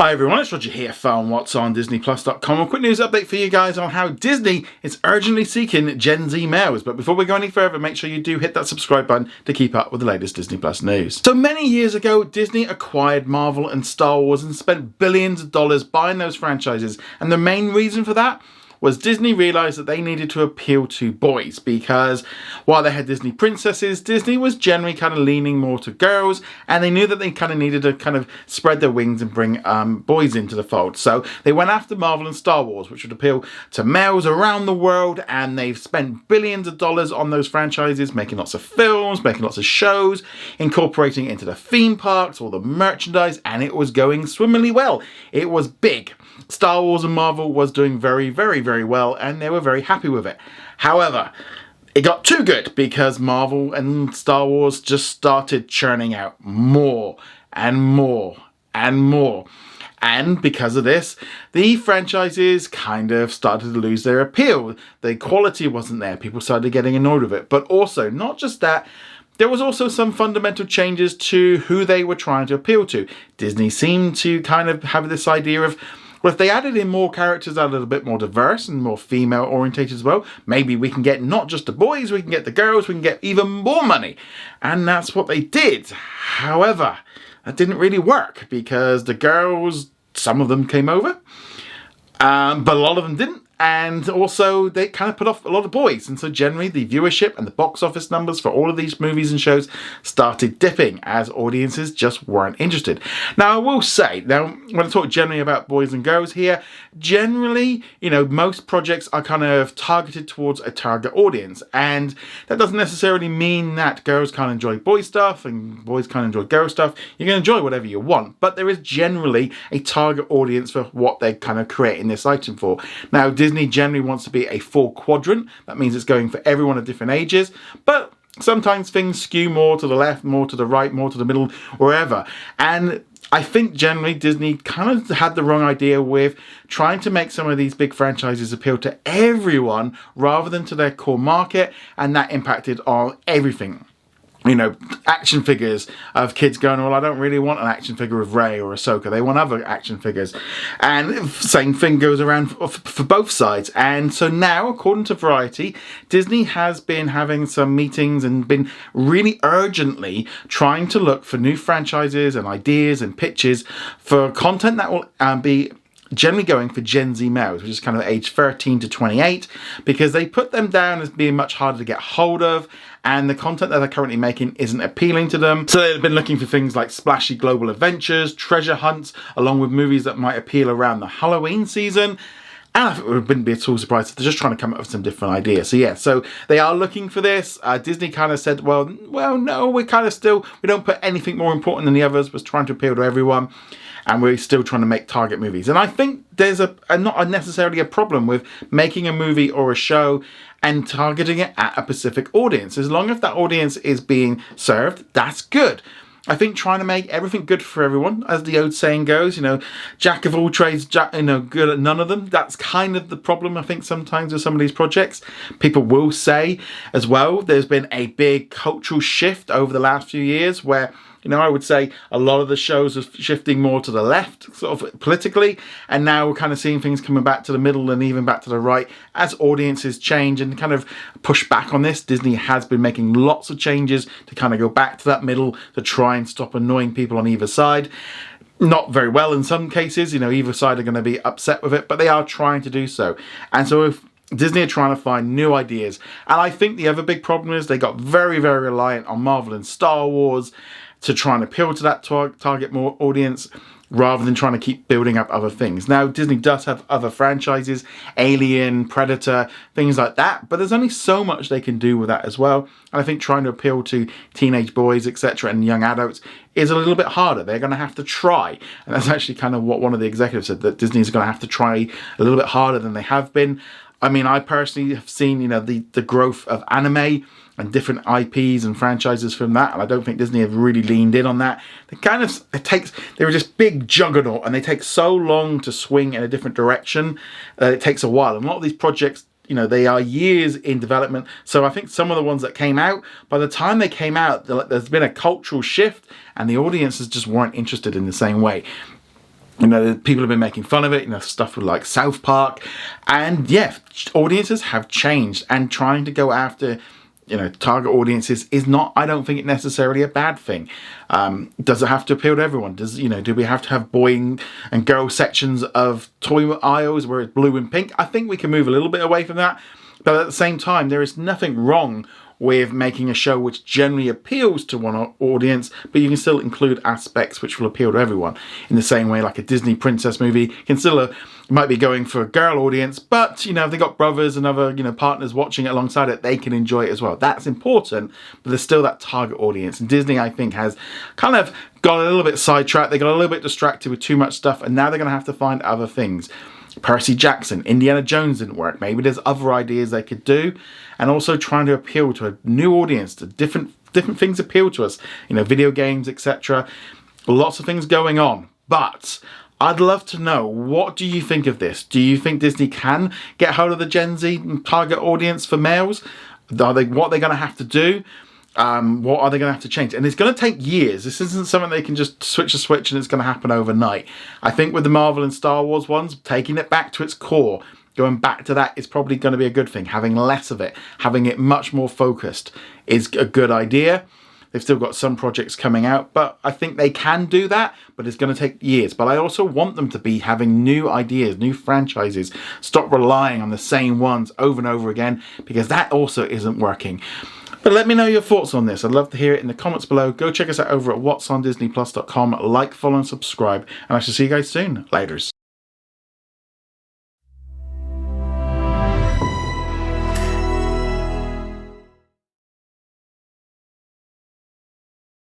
Hi everyone, it's Roger here from What's on DisneyPlus.com. A quick news update for you guys on how Disney is urgently seeking Gen Z males. But before we go any further, make sure you do hit that subscribe button to keep up with the latest Disney Plus news. So many years ago, Disney acquired Marvel and Star Wars and spent billions of dollars buying those franchises. And the main reason for that was Disney realised that they needed to appeal to boys, because while they had Disney princesses, Disney was generally kind of leaning more to girls, and they knew that they kind of needed to kind of spread their wings and bring boys into the fold. So they went after Marvel and Star Wars, which would appeal to males around the world, and they've spent billions of dollars on those franchises, making lots of films, making lots of shows, incorporating it into the theme parks, all the merchandise, and it was going swimmingly well. It was big. Star Wars and Marvel was doing very well, and they were very happy with it. However, it got too good because Marvel and Star Wars just started churning out more and more and more. And because of this, the franchises kind of started to lose their appeal. The quality wasn't there. People started getting annoyed with it. But also, not just that, there was also some fundamental changes to who they were trying to appeal to. Disney seemed to kind of have this idea of, well, if they added in more characters that are a little bit more diverse and more female orientated as well, maybe we can get not just the boys, we can get the girls, we can get even more money. And that's what they did. However, that didn't really work because the girls, some of them came over, but a lot of them didn't. And also, they kind of put off a lot of boys. And so generally, the viewership and the box office numbers for all of these movies and shows started dipping as audiences just weren't interested. Now, I will say, when I talk generally about boys and girls here, generally, most projects are kind of targeted towards a target audience. And that doesn't necessarily mean that girls can't enjoy boy stuff and boys can't enjoy girl stuff. You can enjoy whatever you want. But there is generally a target audience for what they're kind of creating this item for. Now, Disney generally wants to be a full quadrant. That means it's going for everyone at different ages, but sometimes things skew more to the left, more to the right, more to the middle, wherever. And I think generally Disney kind of had the wrong idea with trying to make some of these big franchises appeal to everyone rather than to their core market, and that impacted on everything. Action figures of kids going, well, I don't really want an action figure of Rey or Ahsoka. They want other action figures. And same thing goes around for both sides. And so now, according to Variety, Disney has been having some meetings and been really urgently trying to look for new franchises and ideas and pitches for content that will be generally going for Gen Z males, which is kind of age 13 to 28, because they put them down as being much harder to get hold of, and the content that they're currently making isn't appealing to them. So they've been looking for things like splashy global adventures, treasure hunts, along with movies that might appeal around the Halloween season. And I think it wouldn't be at all surprised if they're just trying to come up with some different ideas. So yeah, so they are looking for this. Disney kind of said, well, no, we don't put anything more important than the others. We're trying to appeal to everyone. And we're still trying to make target movies. And I think there's not necessarily a problem with making a movie or a show and targeting it at a specific audience. As long as that audience is being served, that's good. I think trying to make everything good for everyone, as the old saying goes, jack of all trades, good at none of them. That's kind of the problem, I think, sometimes with some of these projects. People will say as well, there's been a big cultural shift over the last few years where I would say a lot of the shows are shifting more to the left, sort of politically, and now we're kind of seeing things coming back to the middle and even back to the right as audiences change and kind of push back on this. Disney has been making lots of changes to kind of go back to that middle to try and stop annoying people on either side. Not very well in some cases, either side are going to be upset with it, but they are trying to do so. And so if Disney are trying to find new ideas, and I think the other big problem is they got very reliant on Marvel and Star Wars to try and appeal to that target more audience rather than trying to keep building up other things. Now, Disney does have other franchises, Alien, Predator, things like that, but there's only so much they can do with that as well. And I think trying to appeal to teenage boys, etc., and young adults is a little bit harder. They're going to have to try. And that's actually kind of what one of the executives said, that Disney's going to have to try a little bit harder than they have been. I mean, I personally have seen, the growth of anime and different IPs and franchises from that, and I don't think Disney have really leaned in on that. They were just big juggernaut, and they take so long to swing in a different direction that it takes a while. And a lot of these projects, they are years in development. So I think some of the ones that came out, by the time they came out, there's been a cultural shift, and the audiences just weren't interested in the same way. You know, people have been making fun of it, you know, stuff with like South Park. And yeah, audiences have changed, and trying to go after, you know, target audiences is not, I don't think it necessarily a bad thing. Does it have to appeal to everyone? Does, you know, do we have to have boy and girl sections of toy aisles where it's blue and pink? I think we can move a little bit away from that. But at the same time, there is nothing wrong with making a show which generally appeals to one audience, but you can still include aspects which will appeal to everyone. In the same way, like a Disney princess movie can still might be going for a girl audience, but you know, if they got brothers and other, you know, partners watching it alongside it, they can enjoy it as well. That's important, but there's still that target audience. And Disney, I think, has kind of got a little bit sidetracked. They got a little bit distracted with too much stuff, and now they're going to have to find other things. Percy Jackson, Indiana Jones didn't work. Maybe there's other ideas they could do, and also trying to appeal to a new audience. To different things appeal to us. You know, video games, etc. Lots of things going on. But I'd love to know, what do you think of this? Do you think Disney can get hold of the Gen Z target audience for males? What are they going to have to do? What are they going to have to change? And it's going to take years. This isn't something they can just switch a switch and it's going to happen overnight. I think with the Marvel and Star Wars ones, taking it back to its core, going back to that is probably going to be a good thing. Having less of it, having it much more focused is a good idea. They've still got some projects coming out, but I think they can do that, but it's going to take years. But I also want them to be having new ideas, new franchises. Stop relying on the same ones over and over again, because that also isn't working. But let me know your thoughts on this. I'd love to hear it in the comments below. Go check us out over at whatsondisneyplus.com. Like, follow, and subscribe. And I shall see you guys soon. Laters.